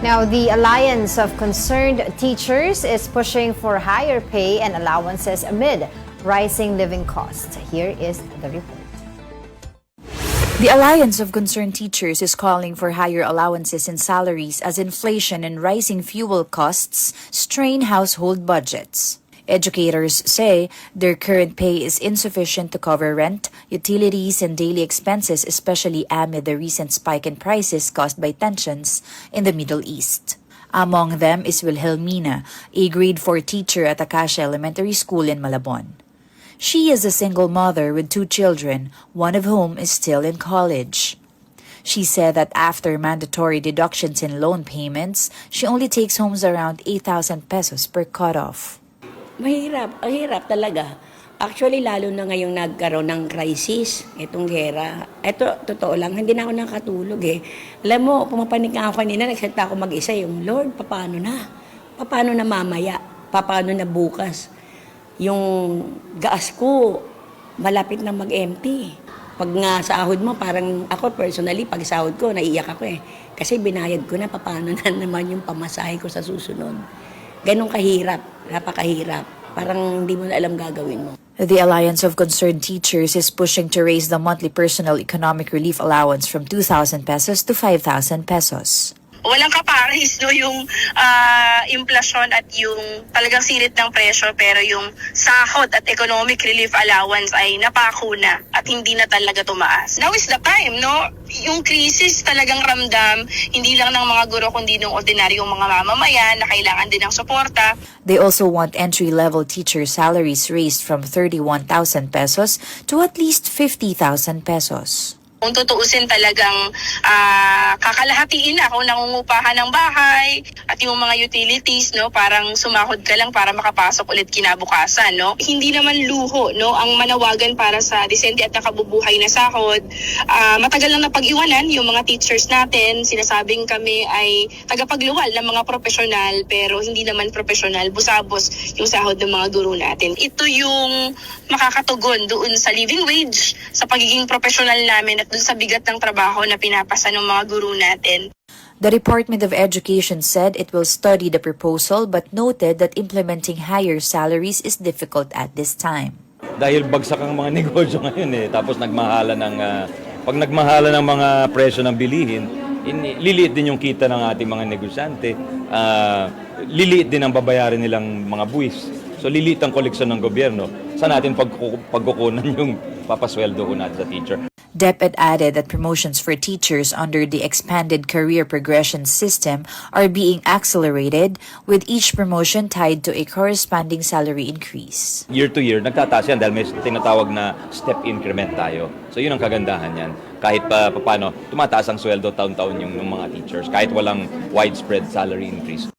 Now, the Alliance of Concerned Teachers is pushing for higher pay and allowances amid rising living costs. Here is the report. The Alliance of Concerned Teachers is calling for higher allowances and salaries as inflation and rising fuel costs strain household budgets. Educators say their current pay is insufficient to cover rent, utilities, and daily expenses, especially amid the recent spike in prices caused by tensions in the Middle East. Among them is Wilhelmina, a grade 4 teacher at Acacia Elementary School in Malabon. She is a single mother with 2 children, one of whom is still in college. She said that after mandatory deductions in loan payments, she only takes home around 8,000 pesos per cutoff. Mahirap, ang hirap talaga. Actually, lalo na ngayong nagkaroon ng crisis, itong gera. Ito, totoo lang, hindi na ako nakatulog eh. Alam mo, pumapanik nga ako kanina, nagsalita ako mag-isa yung, Lord, paano na? Paano na mamaya? Paano na bukas? Yung gas ko, malapit na mag-empty. Pag nga sahod mo, parang ako personally, pag sahod ko, naiiyak ako eh. Kasi binayad ko na, paano na naman yung pamasahe ko sa susunod. Ganong kahirap, napakahirap. Parang hindi mo na alam gagawin mo. The Alliance of Concerned Teachers is pushing to raise the monthly personal economic relief allowance from 2,000 pesos to 5,000 pesos. Walang kapares no yung inflasyon at yung talagang sirit ng presyo, pero yung sahod at economic relief allowance ay napako na at hindi na talaga tumaas. Now is the time, no? Yung crisis talagang ramdam, hindi lang ng mga guro kundi ng ordinaryong mga mamamayan na kailangan din ng suporta. They also want entry-level teacher salaries raised from 31,000 pesos to at least 50,000 pesos. Kung tutuusin talagang kakalahatiin na kung nangungupahan ng bahay at yung mga utilities, no, parang sumahod ka lang para makapasok ulit kinabukasan, no. Hindi naman luho, no, ang manawagan para sa disente at nakabubuhay na sahod. Matagal lang napag-iwanan yung mga teachers natin. Sinasabing kami ay tagapagluwal ng mga profesional, pero hindi naman profesional. Busabos yung sahod ng mga guro natin. Ito yung makakatugon doon sa living wage, sa pagiging profesional namin at doon sa bigat ng trabaho na pinapasa ng mga guro natin. The Department of Education said it will study the proposal but noted that implementing higher salaries is difficult at this time. Dahil bagsak ang mga negosyo ngayon eh, tapos pag nagmahala ng mga presyo ng bilihin, liliit din yung kita ng ating mga negosyante, liliit din ang babayaran nilang mga buwis. So liliit ang koleksyon ng gobyerno. Saan natin pagkukunan yung papasweldo ko natin sa teacher? DepEd added that promotions for teachers under the expanded career progression system are being accelerated, with each promotion tied to a corresponding salary increase. Year to year, nagtataas yan dahil may tinatawag na step increment tayo. So yun ang kagandahan yan. Kahit paano, tumataas ang sweldo taon-taon yung mga teachers, kahit walang widespread salary increase.